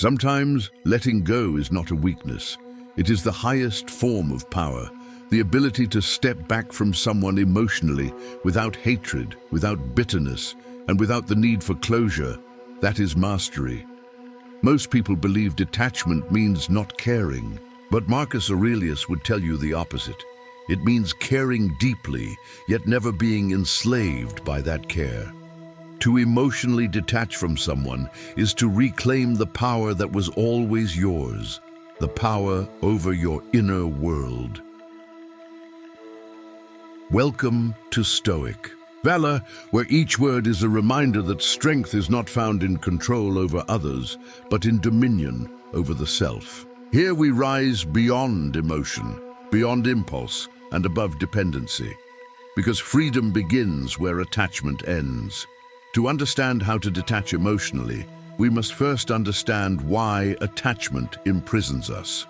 Sometimes letting go is not a weakness. It is the highest form of power, the ability to step back from someone emotionally without hatred, without bitterness, and without the need for closure. That is mastery. Most people believe detachment means not caring, but Marcus Aurelius would tell you the opposite. It means caring deeply, yet never being enslaved by that care. To emotionally detach from someone is to reclaim the power that was always yours, the power over your inner world. Welcome to Stoic. Valor, where each word is a reminder that strength is not found in control over others, but in dominion over the self. Here we rise beyond emotion, beyond impulse, and above dependency, because freedom begins where attachment ends. To understand how to detach emotionally, we must first understand why attachment imprisons us.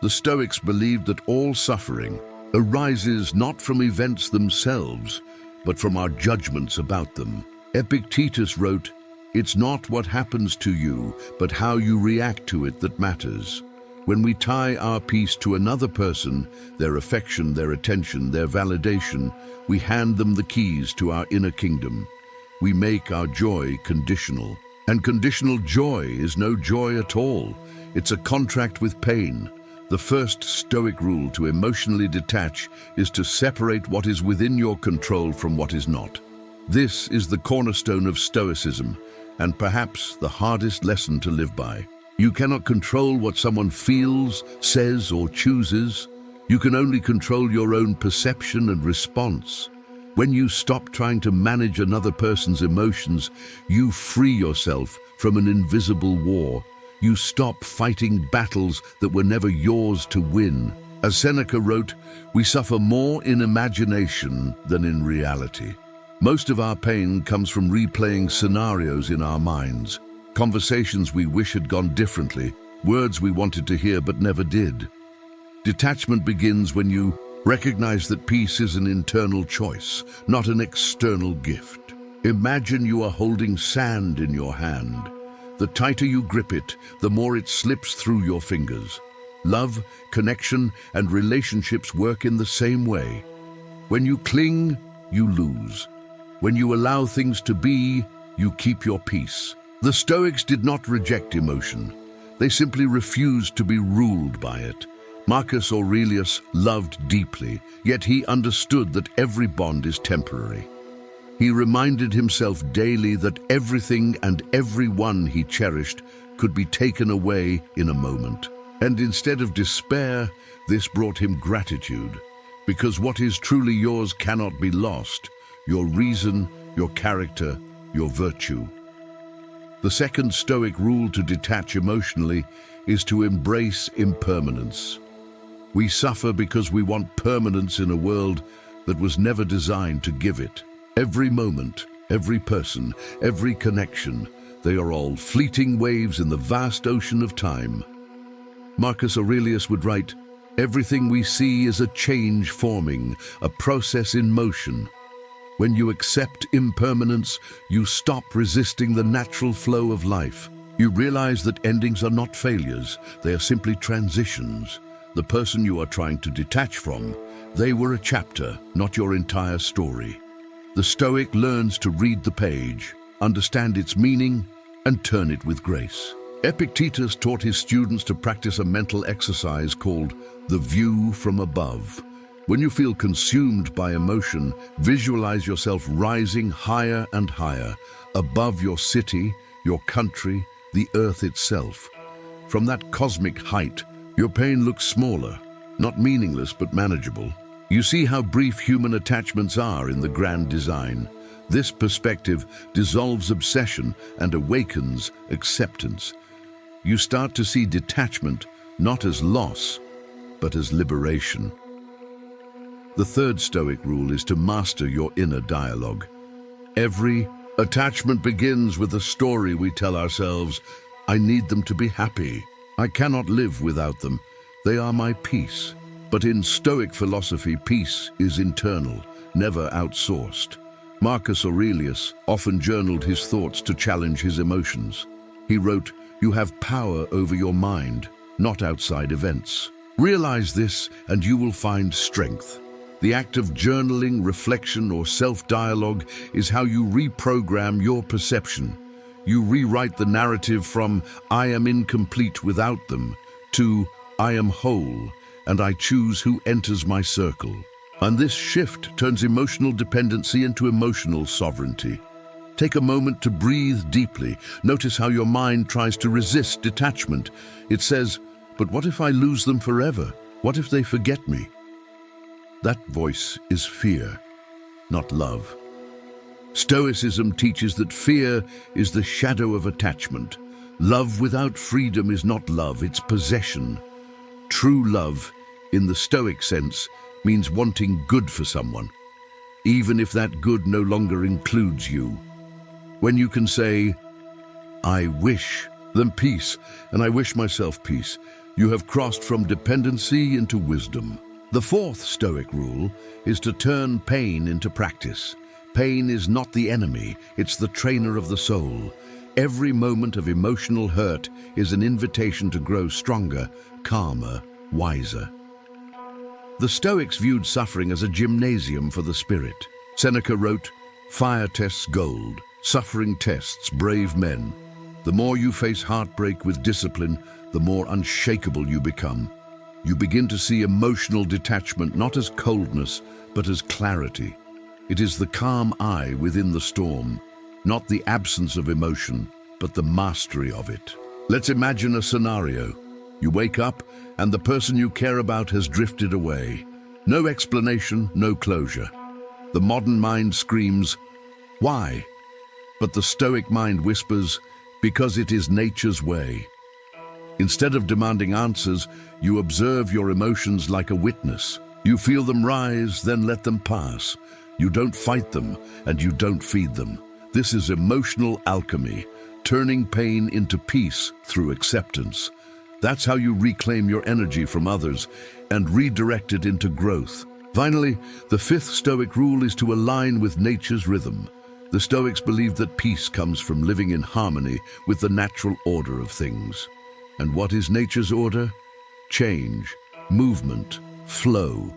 The Stoics believed that all suffering arises not from events themselves, but from our judgments about them. Epictetus wrote, "It's not what happens to you, but how you react to it that matters." When we tie our peace to another person, their affection, their attention, their validation, we hand them the keys to our inner kingdom. We make our joy conditional. And conditional joy is no joy at all. It's a contract with pain. The first Stoic rule to emotionally detach is to separate what is within your control from what is not. This is the cornerstone of Stoicism, and perhaps the hardest lesson to live by. You cannot control what someone feels, says, or chooses. You can only control your own perception and response. When you stop trying to manage another person's emotions, you free yourself from an invisible war. You stop fighting battles that were never yours to win. As Seneca wrote, we suffer more in imagination than in reality. Most of our pain comes from replaying scenarios in our minds, conversations we wish had gone differently, words we wanted to hear but never did. Detachment begins when you recognize that peace is an internal choice, not an external gift. Imagine you are holding sand in your hand. The tighter you grip it, the more it slips through your fingers. Love, connection, and relationships work in the same way. When you cling, you lose. When you allow things to be, you keep your peace. The Stoics did not reject emotion. They simply refused to be ruled by it. Marcus Aurelius loved deeply, yet he understood that every bond is temporary. He reminded himself daily that everything and everyone he cherished could be taken away in a moment. And instead of despair, this brought him gratitude, because what is truly yours cannot be lost: your reason, your character, your virtue. The second Stoic rule to detach emotionally is to embrace impermanence. We suffer because we want permanence in a world that was never designed to give it. Every moment, every person, every connection, they are all fleeting waves in the vast ocean of time. Marcus Aurelius would write, "Everything we see is a change forming, a process in motion." When you accept impermanence, you stop resisting the natural flow of life. You realize that endings are not failures, they are simply transitions. The person you are trying to detach from, they were a chapter, not your entire story. The Stoic learns to read the page, understand its meaning, and turn it with grace. Epictetus taught his students to practice a mental exercise called the view from above. When you feel consumed by emotion, visualize yourself rising higher and higher, above your city, your country, the earth itself. From that cosmic height, your pain looks smaller, not meaningless but manageable. You see how brief human attachments are in the grand design. This perspective dissolves obsession and awakens acceptance. You start to see detachment not as loss, but as liberation. The third Stoic rule is to master your inner dialogue. Every attachment begins with a story we tell ourselves. I need them to be happy. I cannot live without them. They are my peace. But in Stoic philosophy, peace is internal, never outsourced. Marcus Aurelius often journaled his thoughts to challenge his emotions. He wrote, You have power over your mind, not outside events. Realize this and you will find strength. The act of journaling, reflection, or self-dialogue is how you reprogram your perception. You rewrite the narrative from "I am incomplete without them" to "I am whole, and I choose who enters my circle." And this shift turns emotional dependency into emotional sovereignty. Take a moment to breathe deeply. Notice how your mind tries to resist detachment. It says, "But what if I lose them forever? What if they forget me?" That voice is fear, not love. Stoicism teaches that fear is the shadow of attachment. Love without freedom is not love, it's possession. True love, in the Stoic sense, means wanting good for someone, even if that good no longer includes you. When you can say, "I wish them peace, and I wish myself peace," you have crossed from dependency into wisdom. The fourth Stoic rule is to turn pain into practice. Pain is not the enemy, it's the trainer of the soul. Every moment of emotional hurt is an invitation to grow stronger, calmer, wiser. The Stoics viewed suffering as a gymnasium for the spirit. Seneca wrote, "Fire tests gold, suffering tests brave men. The more you face heartbreak with discipline, the more unshakable you become. You begin to see emotional detachment not as coldness, but as clarity. It is the calm eye within the storm, not the absence of emotion, but the mastery of it." Let's imagine a scenario. You wake up and the person you care about has drifted away. No explanation, no closure. The modern mind screams, "Why?" But the Stoic mind whispers, "Because it is nature's way." Instead of demanding answers, you observe your emotions like a witness. You feel them rise, then let them pass. You don't fight them, and you don't feed them. This is emotional alchemy, turning pain into peace through acceptance. That's how you reclaim your energy from others and redirect it into growth. Finally, the fifth Stoic rule is to align with nature's rhythm. The Stoics believed that peace comes from living in harmony with the natural order of things. And what is nature's order? Change, movement, flow.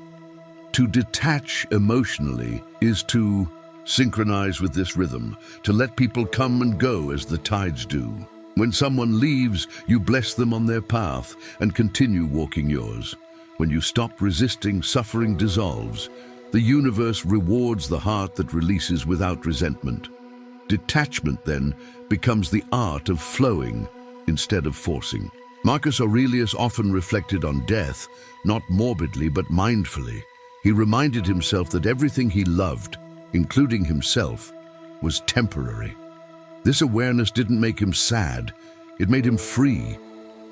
To detach emotionally is to synchronize with this rhythm, to let people come and go as the tides do. When someone leaves, you bless them on their path and continue walking yours. When you stop resisting, suffering dissolves. The universe rewards the heart that releases without resentment. Detachment, then, becomes the art of flowing instead of forcing. Marcus Aurelius often reflected on death, not morbidly but mindfully. He reminded himself that everything he loved, including himself, was temporary. This awareness didn't make him sad, it made him free.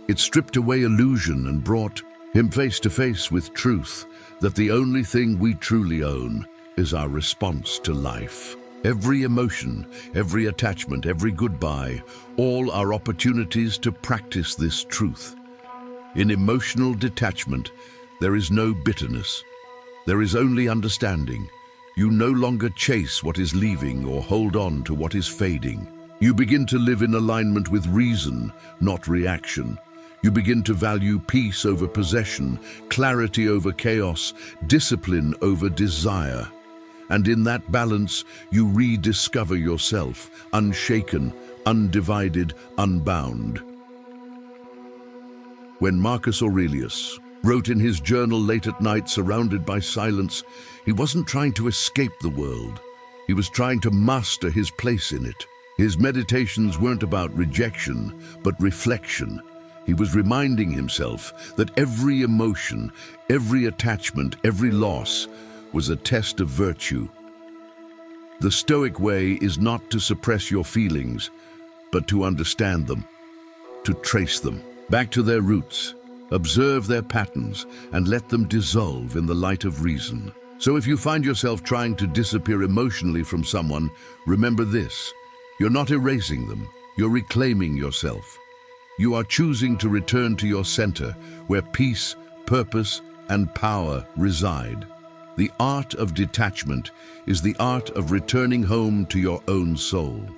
It stripped away illusion and brought him face to face with truth, that the only thing we truly own is our response to life. Every emotion, every attachment, every goodbye, all are opportunities to practice this truth. In emotional detachment, there is no bitterness. There is only understanding. You no longer chase what is leaving or hold on to what is fading. You begin to live in alignment with reason, not reaction. You begin to value peace over possession, clarity over chaos, discipline over desire. And in that balance, you rediscover yourself, unshaken, undivided, unbound. When Marcus Aurelius wrote in his journal late at night, surrounded by silence, he wasn't trying to escape the world. He was trying to master his place in it. His meditations weren't about rejection, but reflection. He was reminding himself that every emotion, every attachment, every loss was a test of virtue. The Stoic way is not to suppress your feelings, but to understand them, to trace them back to their roots, observe their patterns, and let them dissolve in the light of reason. So if you find yourself trying to disappear emotionally from someone, remember this: you're not erasing them, you're reclaiming yourself. You are choosing to return to your center, where peace, purpose, and power reside. The art of detachment is the art of returning home to your own soul.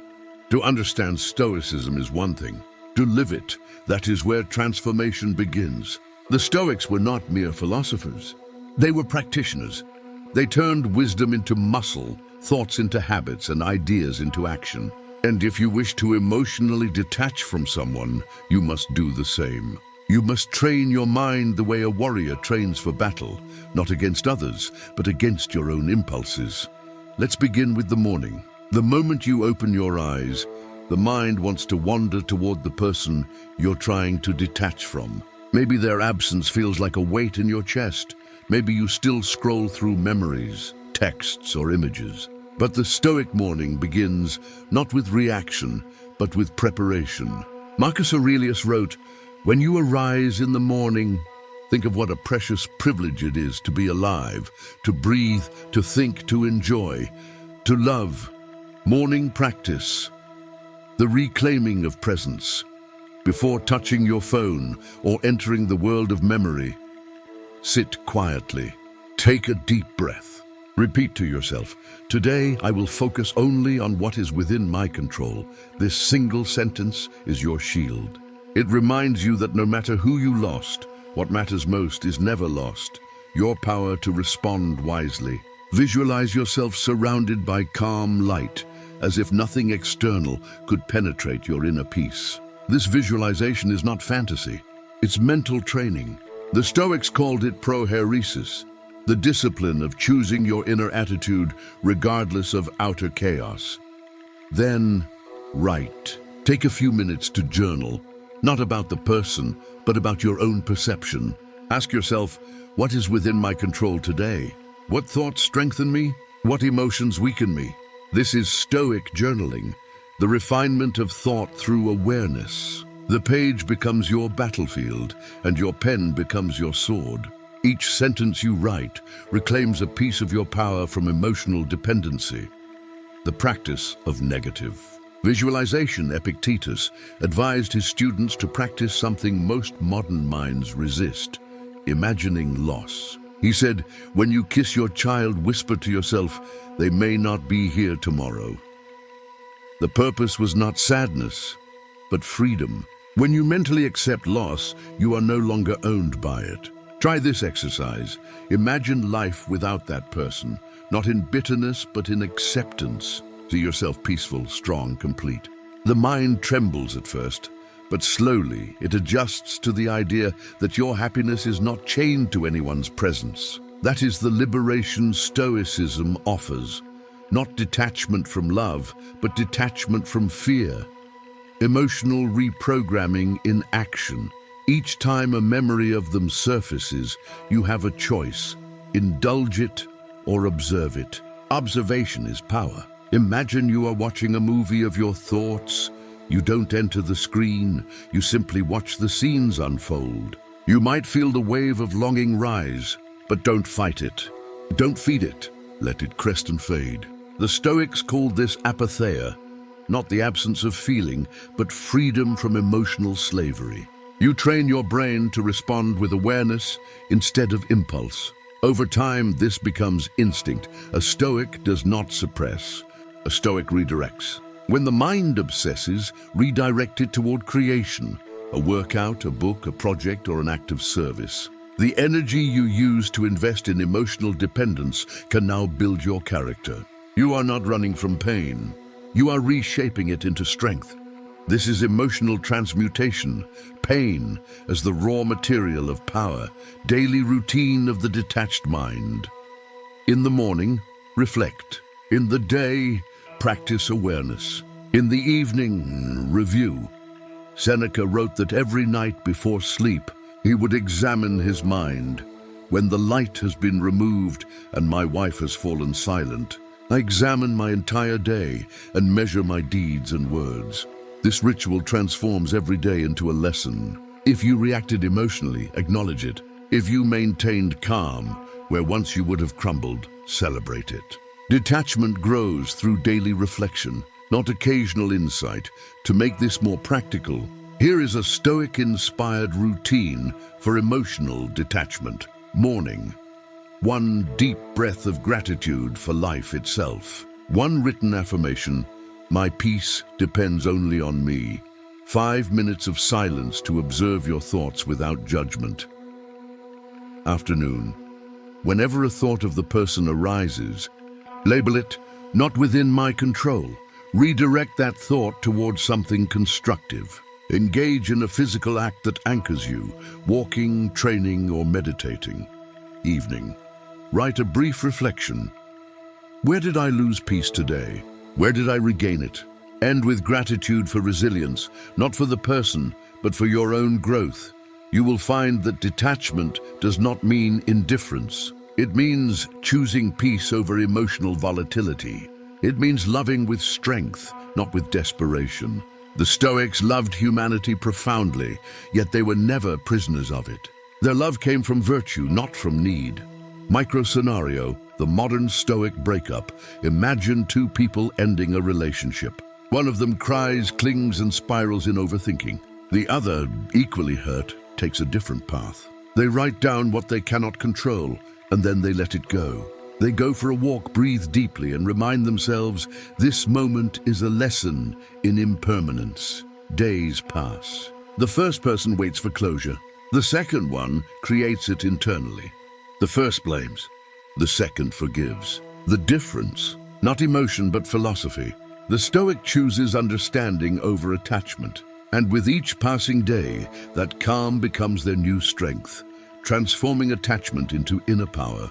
To understand Stoicism is one thing, To live it, that is where transformation begins. The Stoics were not mere philosophers. They were practitioners. They turned wisdom into muscle, thoughts into habits, and ideas into action. And if you wish to emotionally detach from someone, you must do the same. You must train your mind the way a warrior trains for battle, not against others, but against your own impulses. Let's begin with the morning. The moment you open your eyes, the mind wants to wander toward the person you're trying to detach from. Maybe their absence feels like a weight in your chest. Maybe you still scroll through memories, texts, or images. But the Stoic morning begins not with reaction, but with preparation. Marcus Aurelius wrote, "When you arise in the morning, think of what a precious privilege it is to be alive, to breathe, to think, to enjoy, to love." Morning practice. The reclaiming of presence. Before touching your phone or entering the world of memory, sit quietly. Take a deep breath. Repeat to yourself, "Today I will focus only on what is within my control." This single sentence is your shield. It reminds you that no matter who you lost, what matters most is never lost: your power to respond wisely. Visualize yourself surrounded by calm light, as if nothing external could penetrate your inner peace. This visualization is not fantasy, it's mental training. The Stoics called it prohairesis, the discipline of choosing your inner attitude regardless of outer chaos. Then, write. Take a few minutes to journal, not about the person, but about your own perception. Ask yourself, what is within my control today? What thoughts strengthen me? What emotions weaken me? This is Stoic journaling, the refinement of thought through awareness. The page becomes your battlefield, and your pen becomes your sword. Each sentence you write reclaims a piece of your power from emotional dependency. The practice of negative visualization. Epictetus advised his students to practice something most modern minds resist: imagining loss. He said, "When you kiss your child, whisper to yourself, 'They may not be here tomorrow.'" The purpose was not sadness, but freedom. When you mentally accept loss, you are no longer owned by it. Try this exercise. Imagine life without that person, not in bitterness, but in acceptance. See yourself peaceful, strong, complete. The mind trembles at first, but slowly it adjusts to the idea that your happiness is not chained to anyone's presence. That is the liberation Stoicism offers. Not detachment from love, but detachment from fear. Emotional reprogramming in action. Each time a memory of them surfaces, you have a choice: indulge it or observe it. Observation is power. Imagine you are watching a movie of your thoughts. You don't enter the screen, you simply watch the scenes unfold. You might feel the wave of longing rise, but don't fight it. Don't feed it. Let it crest and fade. The Stoics called this apatheia, not the absence of feeling, but freedom from emotional slavery. You train your brain to respond with awareness instead of impulse. Over time, this becomes instinct. A Stoic does not suppress. A Stoic redirects. When the mind obsesses, redirect it toward creation, a workout, a book, a project, or an act of service. The energy you use to invest in emotional dependence can now build your character. You are not running from pain. You are reshaping it into strength. This is emotional transmutation, pain as the raw material of power, daily routine of the detached mind. In the morning, reflect. In the day, practice awareness. In the evening, review. Seneca wrote that every night before sleep, he would examine his mind. When the light has been removed and my wife has fallen silent, I examine my entire day and measure my deeds and words. This ritual transforms every day into a lesson. If you reacted emotionally, acknowledge it. If you maintained calm, where once you would have crumbled, celebrate it. Detachment grows through daily reflection, not occasional insight. To make this more practical, here is a Stoic-inspired routine for emotional detachment. Morning. One deep breath of gratitude for life itself. One written affirmation: my peace depends only on me. 5 minutes of silence to observe your thoughts without judgment. Afternoon. Whenever a thought of the person arises, label it, "Not within my control." Redirect that thought towards something constructive. Engage in a physical act that anchors you, walking, training, or meditating. Evening. Write a brief reflection. Where did I lose peace today? Where did I regain it? End with gratitude for resilience, not for the person, but for your own growth. You will find that detachment does not mean indifference. It means choosing peace over emotional volatility. It means loving with strength, not with desperation. The Stoics loved humanity profoundly, yet they were never prisoners of it. Their love came from virtue, not from need. Micro-scenario, the modern Stoic breakup. Imagine two people ending a relationship. One of them cries, clings, and spirals in overthinking. The other, equally hurt, takes a different path. They write down what they cannot control, and then they let it go. They go for a walk, breathe deeply, and remind themselves this moment is a lesson in impermanence. Days pass. The first person waits for closure. The second one creates it internally. The first blames. The second forgives. The difference, not emotion but philosophy. The Stoic chooses understanding over attachment. And with each passing day, that calm becomes their new strength, transforming attachment into inner power.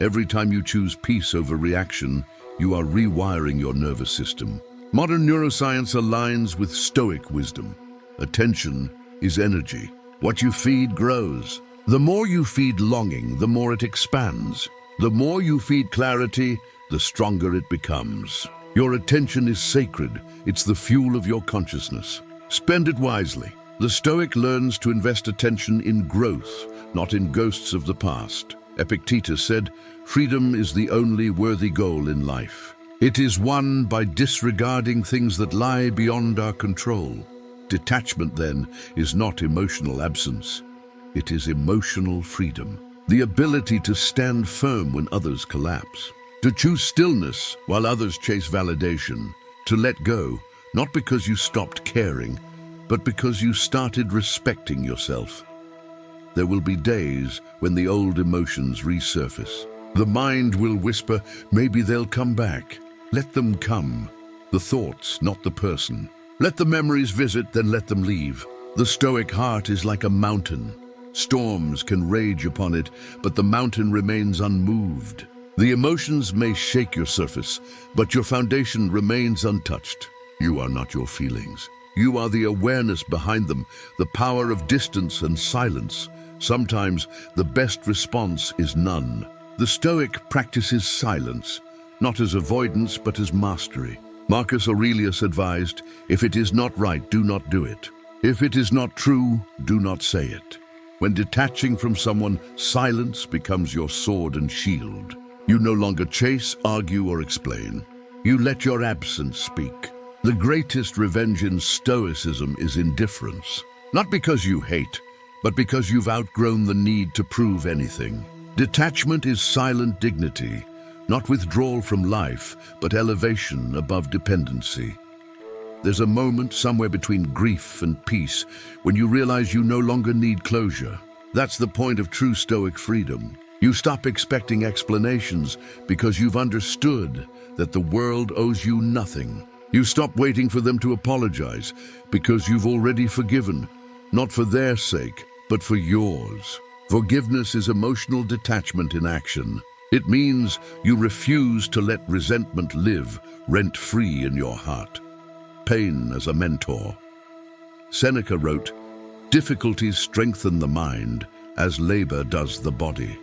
Every time you choose peace over reaction, you are rewiring your nervous system. Modern neuroscience aligns with Stoic wisdom. Attention is energy. What you feed grows. The more you feed longing, the more it expands. The more you feed clarity, the stronger it becomes. Your attention is sacred. It's the fuel of your consciousness. Spend it wisely. The Stoic learns to invest attention in growth, not in ghosts of the past. Epictetus said, "Freedom is the only worthy goal in life. It is won by disregarding things that lie beyond our control." Detachment, then, is not emotional absence. It is emotional freedom. The ability to stand firm when others collapse. To choose stillness while others chase validation. To let go, not because you stopped caring, but because you started respecting yourself. There will be days when the old emotions resurface. The mind will whisper, maybe they'll come back. Let them come. The thoughts, not the person. Let the memories visit, then let them leave. The Stoic heart is like a mountain. Storms can rage upon it, but the mountain remains unmoved. The emotions may shake your surface, but your foundation remains untouched. You are not your feelings. You are the awareness behind them, the power of distance and silence. Sometimes the best response is none. The Stoic practices silence, not as avoidance but as mastery. Marcus Aurelius advised, "If it is not right, do not do it. If it is not true, do not say it." When detaching from someone, silence becomes your sword and shield. You no longer chase, argue, or explain. You let your absence speak. The greatest revenge in Stoicism is indifference. Not because you hate, but because you've outgrown the need to prove anything. Detachment is silent dignity, not withdrawal from life, but elevation above dependency. There's a moment somewhere between grief and peace when you realize you no longer need closure. That's the point of true Stoic freedom. You stop expecting explanations because you've understood that the world owes you nothing. You stop waiting for them to apologize because you've already forgiven, not for their sake, but for yours. Forgiveness is emotional detachment in action. It means you refuse to let resentment live rent-free in your heart. Pain as a mentor. Seneca wrote, "Difficulties strengthen the mind as labor does the body."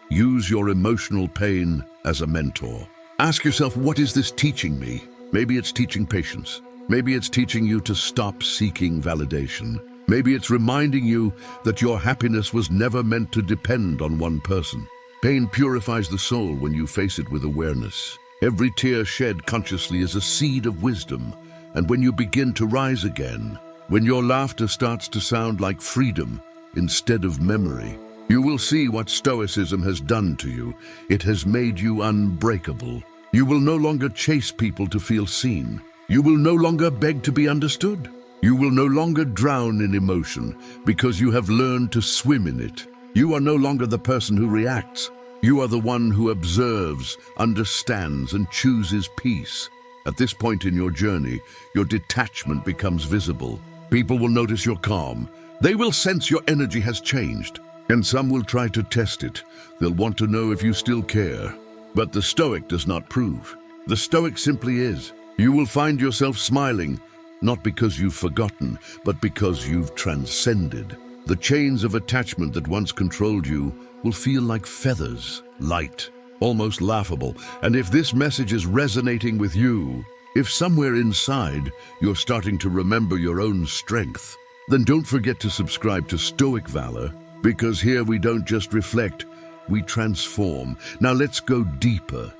Use your emotional pain as a mentor. Ask yourself, what is this teaching me? Maybe it's teaching patience. Maybe it's teaching you to stop seeking validation. Maybe it's reminding you that your happiness was never meant to depend on one person. Pain purifies the soul when you face it with awareness. Every tear shed consciously is a seed of wisdom. And when you begin to rise again, when your laughter starts to sound like freedom instead of memory, you will see what Stoicism has done to you. It has made you unbreakable. You will no longer chase people to feel seen. You will no longer beg to be understood. You will no longer drown in emotion because you have learned to swim in it. You are no longer the person who reacts. You are the one who observes, understands, and chooses peace. At this point in your journey, your detachment becomes visible. People will notice your calm. They will sense your energy has changed. And some will try to test it. They'll want to know if you still care. But the Stoic does not prove. The Stoic simply is. You will find yourself smiling, not because you've forgotten, but because you've transcended. The chains of attachment that once controlled you will feel like feathers, light, almost laughable. And if this message is resonating with you, if somewhere inside you're starting to remember your own strength, then don't forget to subscribe to Stoic Valor, because here we don't just reflect, we transform. Now let's go deeper.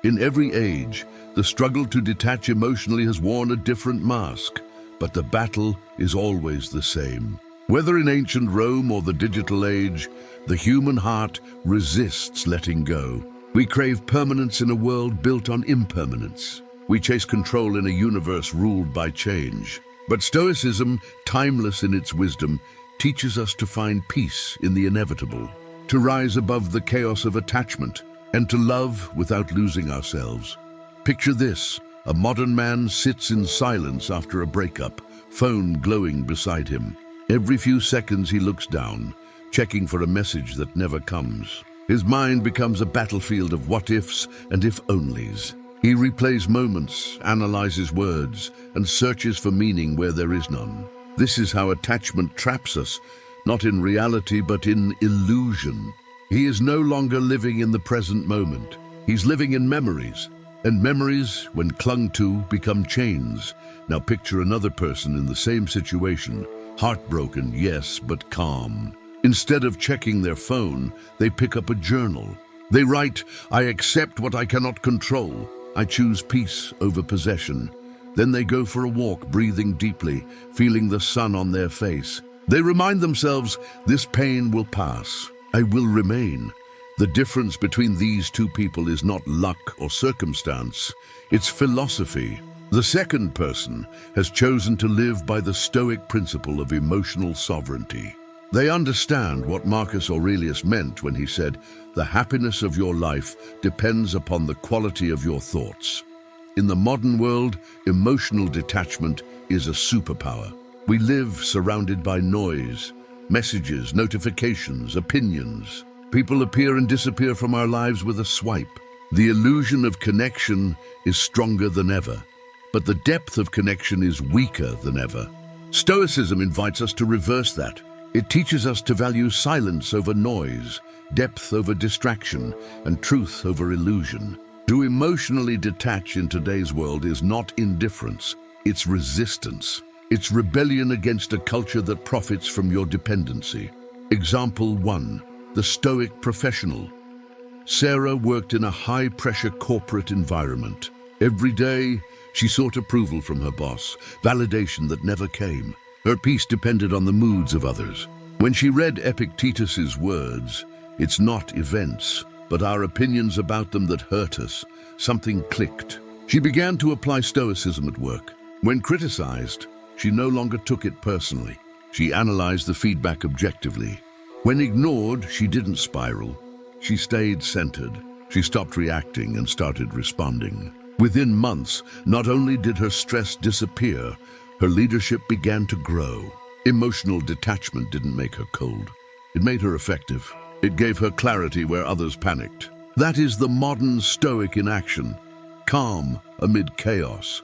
In every age, the struggle to detach emotionally has worn a different mask, but the battle is always the same. Whether in ancient Rome or the digital age, the human heart resists letting go. We crave permanence in a world built on impermanence. We chase control in a universe ruled by change. But Stoicism, timeless in its wisdom, teaches us to find peace in the inevitable, to rise above the chaos of attachment, and to love without losing ourselves. Picture this: a modern man sits in silence after a breakup, phone glowing beside him. Every few seconds he looks down, checking for a message that never comes. His mind becomes a battlefield of what-ifs and if-onlys. He replays moments, analyzes words, and searches for meaning where there is none. This is how attachment traps us, not in reality but in illusion. He is no longer living in the present moment. He's living in memories. And memories, when clung to, become chains. Now picture another person in the same situation, heartbroken, yes, but calm. Instead of checking their phone, they pick up a journal. They write, "I accept what I cannot control. I choose peace over possession." Then they go for a walk, breathing deeply, feeling the sun on their face. They remind themselves, this pain will pass. I will remain. The difference between these two people is not luck or circumstance, it's philosophy. The second person has chosen to live by the Stoic principle of emotional sovereignty. They understand what Marcus Aurelius meant when he said, "The happiness of your life depends upon the quality of your thoughts." In the modern world, emotional detachment is a superpower. We live surrounded by noise, messages, notifications, opinions. People appear and disappear from our lives with a swipe. The illusion of connection is stronger than ever, but the depth of connection is weaker than ever. Stoicism invites us to reverse that. It teaches us to value silence over noise, depth over distraction, and truth over illusion. To emotionally detach in today's world is not indifference, it's resistance. It's rebellion against a culture that profits from your dependency. Example 1. The Stoic professional. Sarah worked in a high-pressure corporate environment. Every day, she sought approval from her boss, validation that never came. Her peace depended on the moods of others. When she read Epictetus's words, "It's not events, but our opinions about them that hurt us," something clicked. She began to apply Stoicism at work. When criticized, she no longer took it personally. She analyzed the feedback objectively. When ignored, she didn't spiral. She stayed centered. She stopped reacting and started responding. Within months, not only did her stress disappear, her leadership began to grow. Emotional detachment didn't make her cold. It made her effective. It gave her clarity where others panicked. That is the modern Stoic in action, calm amid chaos.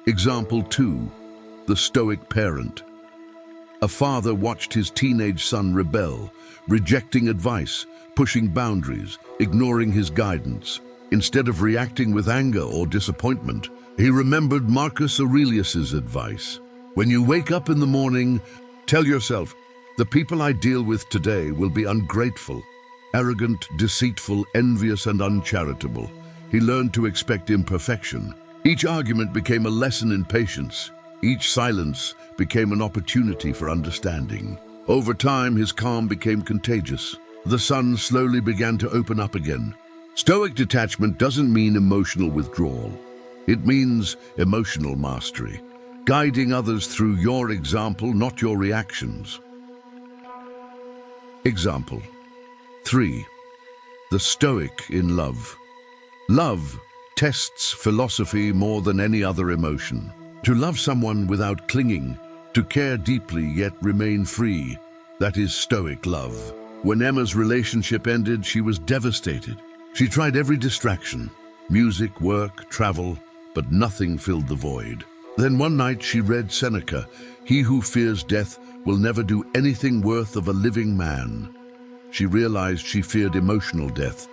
Example 2, the Stoic parent. A father watched his teenage son rebel, rejecting advice, pushing boundaries, ignoring his guidance. Instead of reacting with anger or disappointment, he remembered Marcus Aurelius's advice. When you wake up in the morning, tell yourself, "The people I deal with today will be ungrateful, arrogant, deceitful, envious, and uncharitable." He learned to expect imperfection. Each argument became a lesson in patience. Each silence became an opportunity for understanding. Over time, his calm became contagious. The sun slowly began to open up again. Stoic detachment doesn't mean emotional withdrawal. It means emotional mastery, guiding others through your example, not your reactions. Example 3. The Stoic in love. Love tests philosophy more than any other emotion. To love someone without clinging, to care deeply yet remain free, that is Stoic love. When Emma's relationship ended, she was devastated. She tried every distraction, music, work, travel, but nothing filled the void. Then one night she read Seneca, "He who fears death will never do anything worth of a living man." She realized she feared emotional death,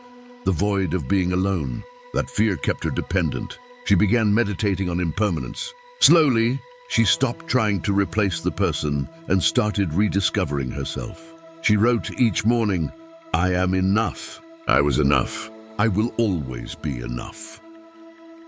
the void of being alone. That fear kept her dependent. She began meditating on impermanence. Slowly, she stopped trying to replace the person and started rediscovering herself. She wrote each morning, "I am enough. I was enough. I will always be enough."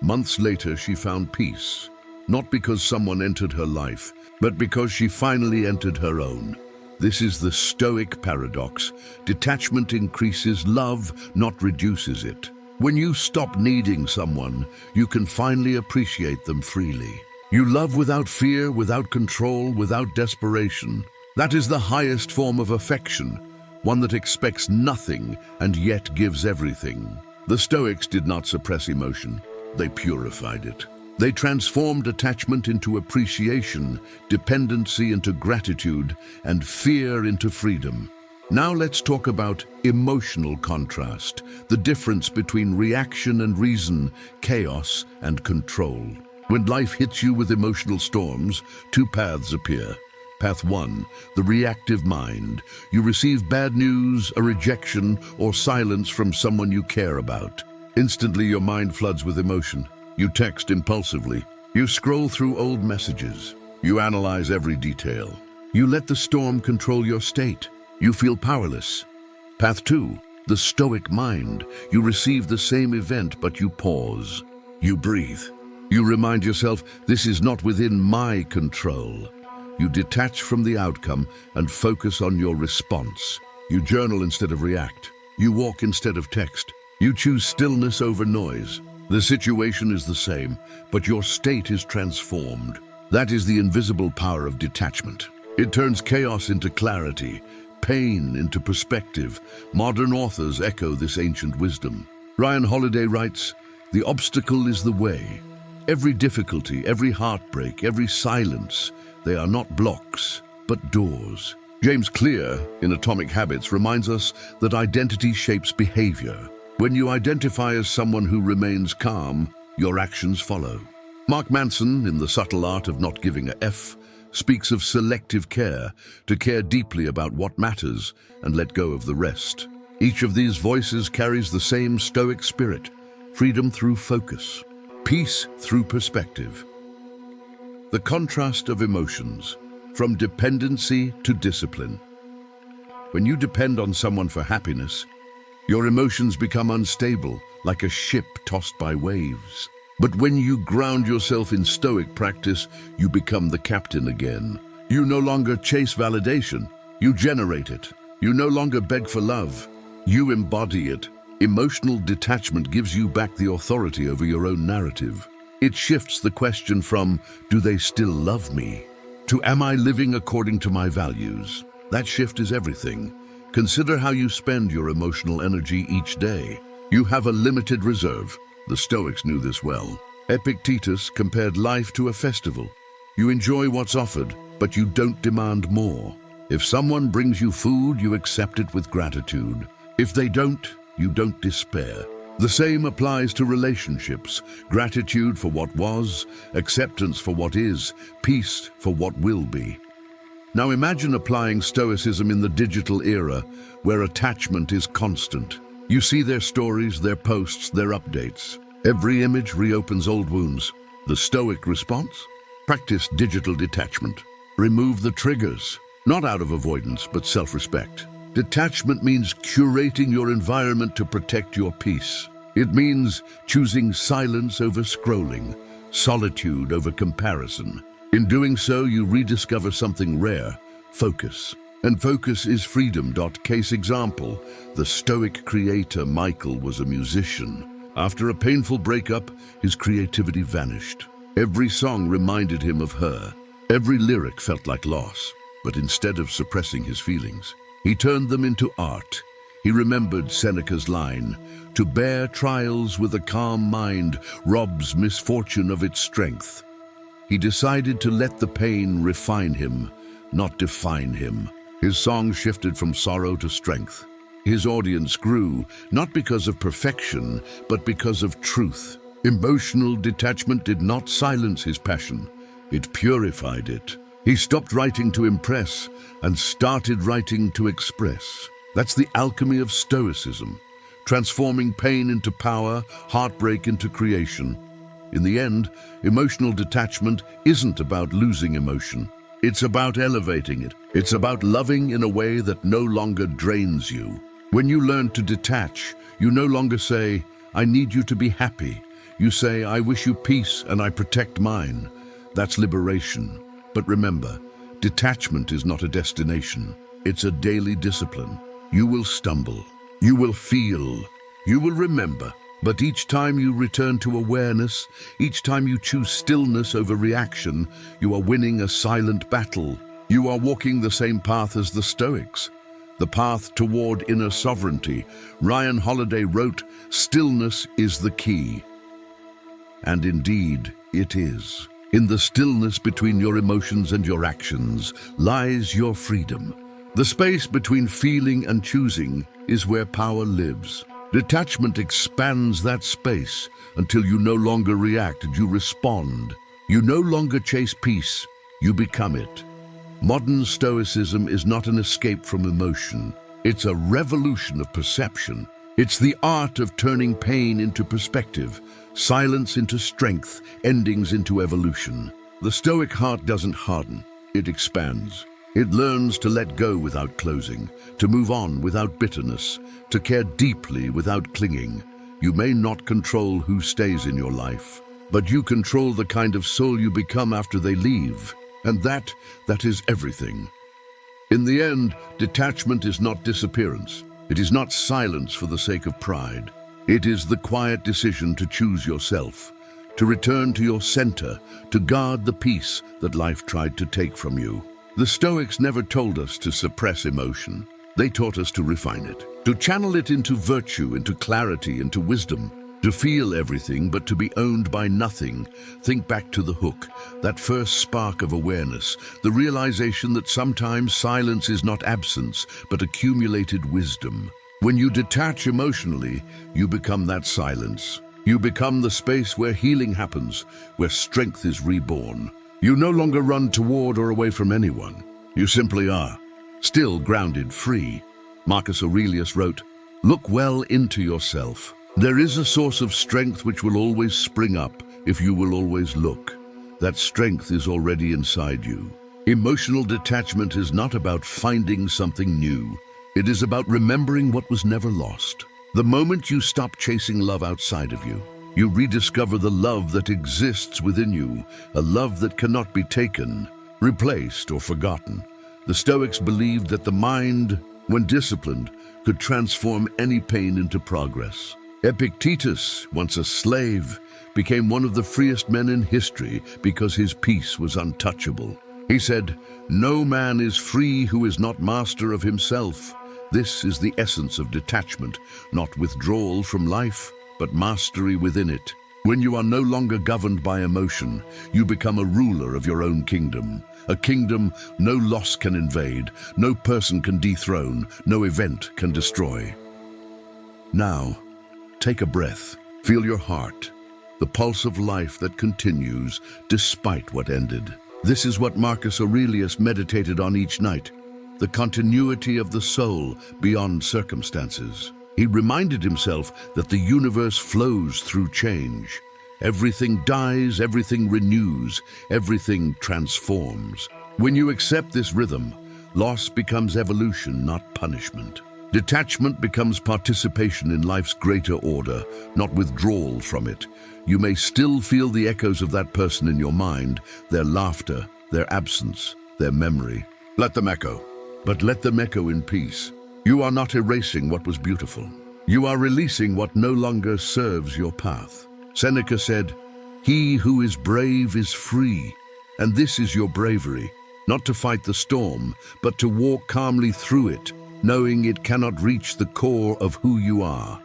Months later, she found peace, not because someone entered her life, but because she finally entered her own. This is the Stoic paradox. Detachment increases love, not reduces it. When you stop needing someone, you can finally appreciate them freely. You love without fear, without control, without desperation. That is the highest form of affection, one that expects nothing and yet gives everything. The Stoics did not suppress emotion, they purified it. They transformed attachment into appreciation, dependency into gratitude, and fear into freedom. Now let's talk about emotional contrast, the difference between reaction and reason, chaos and control. When life hits you with emotional storms, two paths appear. Path 1, the reactive mind. You receive bad news, a rejection, or silence from someone you care about. Instantly your mind floods with emotion. You text impulsively. You scroll through old messages. You analyze every detail. You let the storm control your state. You feel powerless. Path 2, the Stoic mind. You receive the same event, but you pause. You breathe. You remind yourself, this is not within my control. You detach from the outcome and focus on your response. You journal instead of react. You walk instead of text. You choose stillness over noise. The situation is the same, but your state is transformed. That is the invisible power of detachment. It turns chaos into clarity, pain into perspective. Modern authors echo this ancient wisdom. Ryan Holiday writes, "The obstacle is the way. Every difficulty, every heartbreak, every silence, they are not blocks, but doors." James Clear, in Atomic Habits, reminds us that identity shapes behavior. When you identify as someone who remains calm, your actions follow. Mark Manson, in The Subtle Art of Not Giving a F, speaks of selective care, to care deeply about what matters and let go of the rest. Each of these voices carries the same Stoic spirit: freedom through focus, peace through perspective. The contrast of emotions, from dependency to discipline. When you depend on someone for happiness, your emotions become unstable, like a ship tossed by waves. But when you ground yourself in Stoic practice, you become the captain again. You no longer chase validation, you generate it. You no longer beg for love, you embody it. Emotional detachment gives you back the authority over your own narrative. It shifts the question from, do they still love me, to am I living according to my values? That shift is everything. Consider how you spend your emotional energy each day. You have a limited reserve. The Stoics knew this well. Epictetus compared life to a festival. You enjoy what's offered, but you don't demand more. If someone brings you food, you accept it with gratitude. If they don't, you don't despair. The same applies to relationships. Gratitude for what was, acceptance for what is, peace for what will be. Now imagine applying Stoicism in the digital era, where attachment is constant. You see their stories, their posts, their updates. Every image reopens old wounds. The Stoic response? Practice digital detachment. Remove the triggers, not out of avoidance, but self-respect. Detachment means curating your environment to protect your peace. It means choosing silence over scrolling, solitude over comparison. In doing so, you rediscover something rare: focus. And focus is freedom. Case example, the Stoic creator Michael was a musician. After a painful breakup, his creativity vanished. Every song reminded him of her. Every lyric felt like loss. But instead of suppressing his feelings, he turned them into art. He remembered Seneca's line, "To bear trials with a calm mind robs misfortune of its strength." He decided to let the pain refine him, not define him. His songs shifted from sorrow to strength. His audience grew, not because of perfection, but because of truth. Emotional detachment did not silence his passion. It purified it. He stopped writing to impress and started writing to express. That's the alchemy of Stoicism, transforming pain into power, heartbreak into creation. In the end, emotional detachment isn't about losing emotion. It's about elevating it. It's about loving in a way that no longer drains you. When you learn to detach, you no longer say, "I need you to be happy." You say, "I wish you peace and I protect mine." That's liberation. But remember, detachment is not a destination. It's a daily discipline. You will stumble. You will feel. You will remember. But each time you return to awareness, each time you choose stillness over reaction, you are winning a silent battle. You are walking the same path as the Stoics, the path toward inner sovereignty. Ryan Holiday wrote, "Stillness is the key." And indeed, it is. In the stillness between your emotions and your actions lies your freedom. The space between feeling and choosing is where power lives. Detachment expands that space until you no longer react, you respond. You no longer chase peace, you become it. Modern Stoicism is not an escape from emotion. It's a revolution of perception. It's the art of turning pain into perspective, silence into strength, endings into evolution. The Stoic heart doesn't harden, it expands. It learns to let go without closing, to move on without bitterness, to care deeply without clinging. You may not control who stays in your life, but you control the kind of soul you become after they leave. And that is everything. In the end, detachment is not disappearance. It is not silence for the sake of pride. It is the quiet decision to choose yourself, to return to your center, to guard the peace that life tried to take from you. The Stoics never told us to suppress emotion. They taught us to refine it, to channel it into virtue, into clarity, into wisdom, to feel everything but to be owned by nothing. Think back to the hook, that first spark of awareness, the realization that sometimes silence is not absence, but accumulated wisdom. When you detach emotionally, you become that silence. You become the space where healing happens, where strength is reborn. You no longer run toward or away from anyone. You simply are, still grounded, free. Marcus Aurelius wrote, "Look well into yourself. There is a source of strength which will always spring up if you will always look. That strength is already inside you." Emotional detachment is not about finding something new. It is about remembering what was never lost. The moment you stop chasing love outside of you, you rediscover the love that exists within you, a love that cannot be taken, replaced, or forgotten. The Stoics believed that the mind, when disciplined, could transform any pain into progress. Epictetus, once a slave, became one of the freest men in history because his peace was untouchable. He said, "No man is free who is not master of himself." This is the essence of detachment, not withdrawal from life, but mastery within it. When you are no longer governed by emotion, you become a ruler of your own kingdom. A kingdom no loss can invade, no person can dethrone, no event can destroy. Now, take a breath. Feel your heart, the pulse of life that continues despite what ended. This is what Marcus Aurelius meditated on each night, the continuity of the soul beyond circumstances. He reminded himself that the universe flows through change. Everything dies, everything renews, everything transforms. When you accept this rhythm, loss becomes evolution, not punishment. Detachment becomes participation in life's greater order, not withdrawal from it. You may still feel the echoes of that person in your mind, their laughter, their absence, their memory. Let them echo, but let them echo in peace. You are not erasing what was beautiful. You are releasing what no longer serves your path. Seneca said, "He who is brave is free," and this is your bravery, not to fight the storm, but to walk calmly through it, knowing it cannot reach the core of who you are.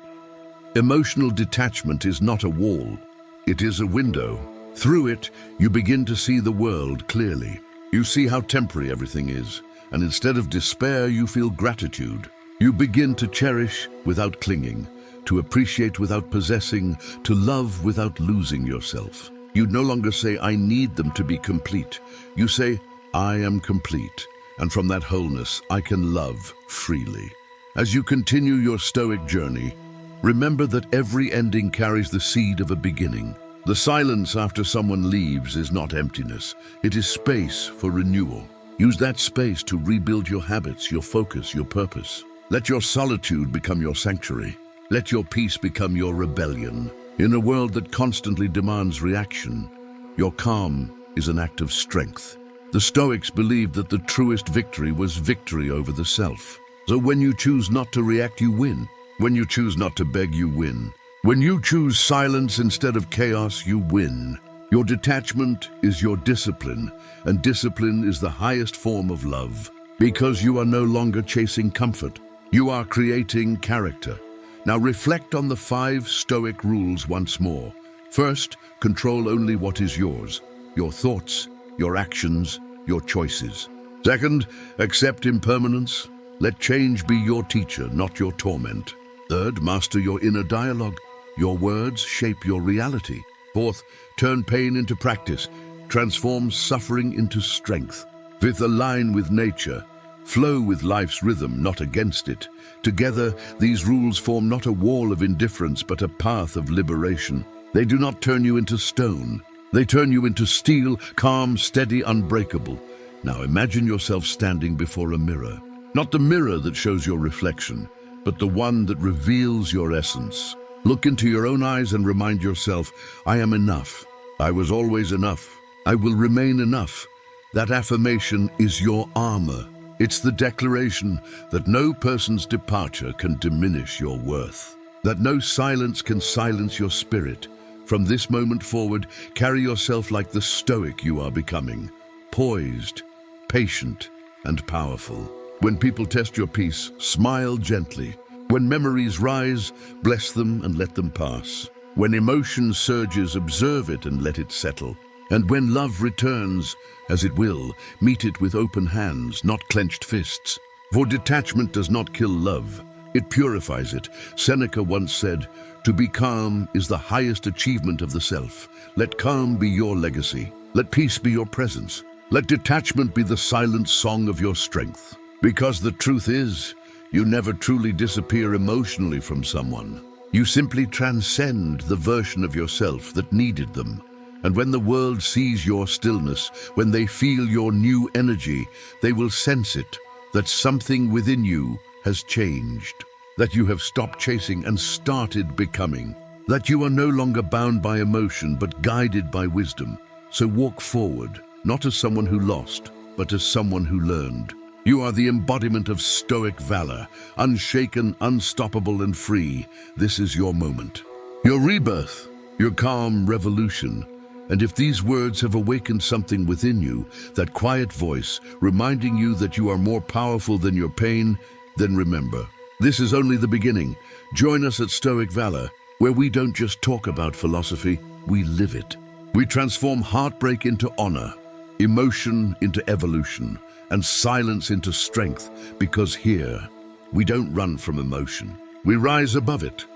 Emotional detachment is not a wall, it is a window. Through it, you begin to see the world clearly. You see how temporary everything is, and instead of despair, you feel gratitude. You begin to cherish without clinging, to appreciate without possessing, to love without losing yourself. You no longer say, "I need them to be complete." You say, "I am complete, and from that wholeness, I can love freely." As you continue your Stoic journey, remember that every ending carries the seed of a beginning. The silence after someone leaves is not emptiness. It is space for renewal. Use that space to rebuild your habits, your focus, your purpose. Let your solitude become your sanctuary. Let your peace become your rebellion. In a world that constantly demands reaction, your calm is an act of strength. The Stoics believed that the truest victory was victory over the self. So when you choose not to react, you win. When you choose not to beg, you win. When you choose silence instead of chaos, you win. Your detachment is your discipline, and discipline is the highest form of love. Because you are no longer chasing comfort, you are creating character. Now reflect on the 5 Stoic rules once more. First, control only what is yours: your thoughts, your actions, your choices. Second, accept impermanence. Let change be your teacher, not your torment. Third, master your inner dialogue. Your words shape your reality. Fourth, turn pain into practice. Transform suffering into strength. Fifth, align with nature. Flow with life's rhythm, not against it. Together, these rules form not a wall of indifference, but a path of liberation. They do not turn you into stone. They turn you into steel, calm, steady, unbreakable. Now imagine yourself standing before a mirror. Not the mirror that shows your reflection, but the one that reveals your essence. Look into your own eyes and remind yourself, "I am enough. I was always enough. I will remain enough." That affirmation is your armor. It's the declaration that no person's departure can diminish your worth, that no silence can silence your spirit. From this moment forward, carry yourself like the Stoic you are becoming, poised, patient, and powerful. When people test your peace, smile gently. When memories rise, bless them and let them pass. When emotion surges, observe it and let it settle. And when love returns, as it will, meet it with open hands, not clenched fists. For detachment does not kill love, it purifies it. Seneca once said, "To be calm is the highest achievement of the self." Let calm be your legacy. Let peace be your presence. Let detachment be the silent song of your strength. Because the truth is, you never truly disappear emotionally from someone. You simply transcend the version of yourself that needed them. And when the world sees your stillness, when they feel your new energy, they will sense it, that something within you has changed, that you have stopped chasing and started becoming, that you are no longer bound by emotion but guided by wisdom. So walk forward, not as someone who lost, but as someone who learned. You are the embodiment of Stoic valor, unshaken, unstoppable, and free. This is your moment, your rebirth, your calm revolution. And if these words have awakened something within you, that quiet voice reminding you that you are more powerful than your pain, then remember, this is only the beginning. Join us at Stoic Valor, where we don't just talk about philosophy, we live it. We transform heartbreak into honor, emotion into evolution, and silence into strength, because here, we don't run from emotion. We rise above it.